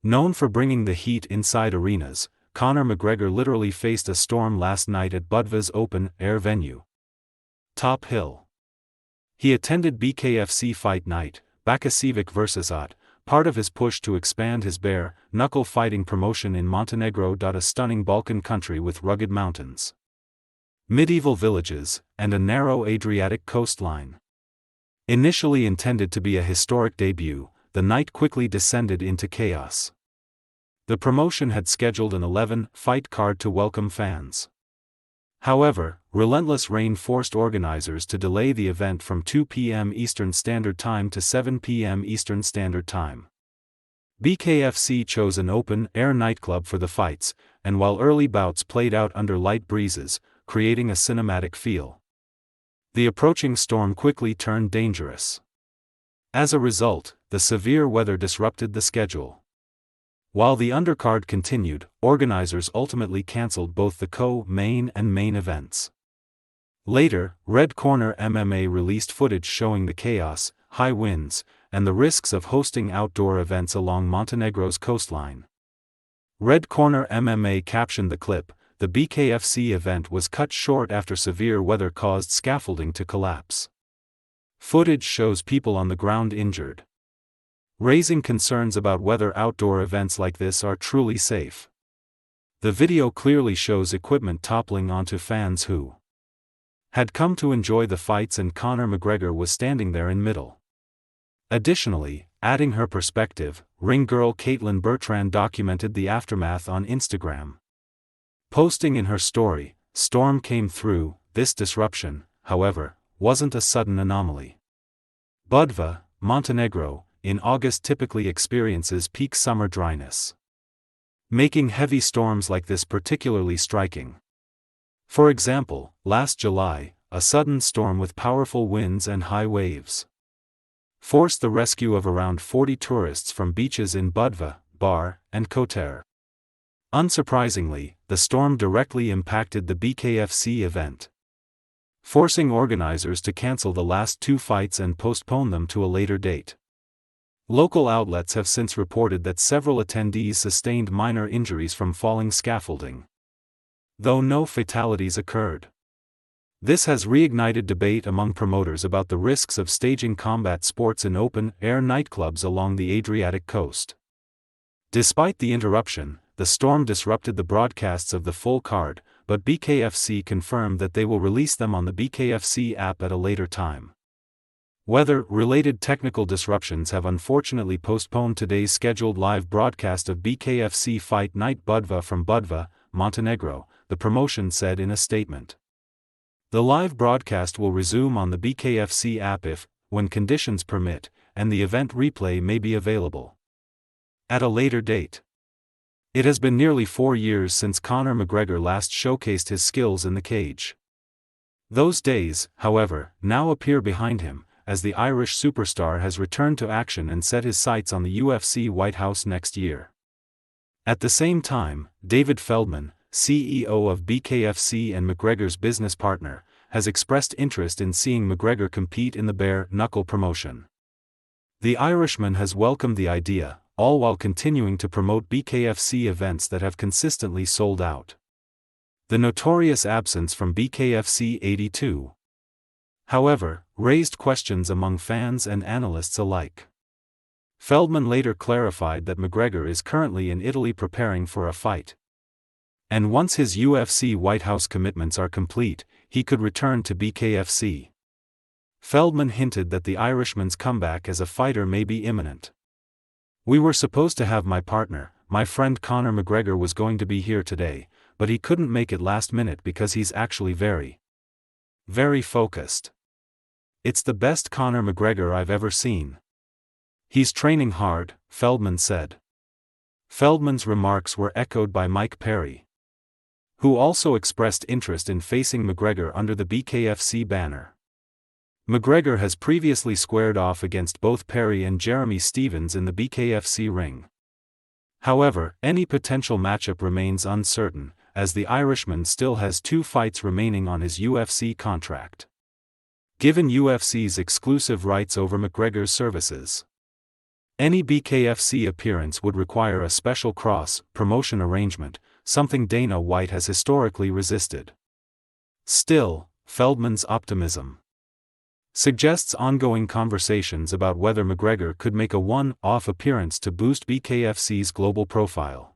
Known for bringing the heat inside arenas, Conor McGregor literally faced a storm last night at Budva's open-air venue, Top Hill. He attended BKFC Fight Night, Bakocevic vs. Ad, part of his push to expand his bare-knuckle fighting promotion in Montenegro. A stunning Balkan country with rugged mountains, medieval villages, and a narrow Adriatic coastline. Initially intended to be a historic debut, the night quickly descended into chaos. The promotion had scheduled an 11-fight card to welcome fans. However, relentless rain forced organizers to delay the event from 2 p.m. Eastern Standard Time to 7 p.m. Eastern Standard Time. BKFC chose an open-air nightclub for the fights, and while early bouts played out under light breezes, creating a cinematic feel, the approaching storm quickly turned dangerous. As a result, the severe weather disrupted the schedule. While the undercard continued, organizers ultimately cancelled both the co-main and main events. Later, Red Corner MMA released footage showing the chaos, high winds, and the risks of hosting outdoor events along Montenegro's coastline. Red Corner MMA captioned the clip, "The BKFC event was cut short after severe weather caused scaffolding to collapse." Footage shows people on the ground injured, raising concerns about whether outdoor events like this are truly safe. The video clearly shows equipment toppling onto fans who had come to enjoy the fights, and Conor McGregor was standing there in middle. Additionally, adding her perspective, ring girl Caitlin Bertrand documented the aftermath on Instagram, posting in her story, "Storm came through. This disruption, however, wasn't a sudden anomaly." Budva, Montenegro, in August typically experiences peak summer dryness, making heavy storms like this particularly striking. For example, last July, a sudden storm with powerful winds and high waves forced the rescue of around 40 tourists from beaches in Budva, Bar, and Kotar. Unsurprisingly, the storm directly impacted the BKFC event, forcing organizers to cancel the last 2 fights and postpone them to a later date. Local outlets have since reported that several attendees sustained minor injuries from falling scaffolding, though no fatalities occurred. This has reignited debate among promoters about the risks of staging combat sports in open-air nightclubs along the Adriatic coast. Despite the interruption, the storm disrupted the broadcasts of the full card, but BKFC confirmed that they will release them on the BKFC app at a later time. Weather-related technical disruptions have unfortunately postponed today's scheduled live broadcast of BKFC Fight Night Budva from Budva, Montenegro, the promotion said in a statement. The live broadcast will resume on the BKFC app if, when conditions permit, and the event replay may be available at a later date. It has been nearly 4 years since Conor McGregor last showcased his skills in the cage. Those days, however, now appear behind him, as the Irish superstar has returned to action and set his sights on the UFC White House next year. At the same time, David Feldman, CEO of BKFC and McGregor's business partner, has expressed interest in seeing McGregor compete in the bare-knuckle promotion. The Irishman has welcomed the idea, all while continuing to promote BKFC events that have consistently sold out. The notorious absence from BKFC 82, however, raised questions among fans and analysts alike. Feldman later clarified that McGregor is currently in Italy preparing for a fight, and once his UFC White House commitments are complete, he could return to BKFC. Feldman hinted that the Irishman's comeback as a fighter may be imminent. "We were supposed to have my partner, my friend Conor McGregor was going to be here today, but he couldn't make it last minute because he's actually very focused. It's the best Conor McGregor I've ever seen. He's training hard," Feldman said. Feldman's remarks were echoed by Mike Perry, who also expressed interest in facing McGregor under the BKFC banner. McGregor has previously squared off against both Perry and Jeremy Stevens in the BKFC ring. However, any potential matchup remains uncertain, as the Irishman still has 2 fights remaining on his UFC contract, given UFC's exclusive rights over McGregor's services. Any BKFC appearance would require a special cross-promotion arrangement, something Dana White has historically resisted. Still, Feldman's optimism suggests ongoing conversations about whether McGregor could make a one-off appearance to boost BKFC's global profile.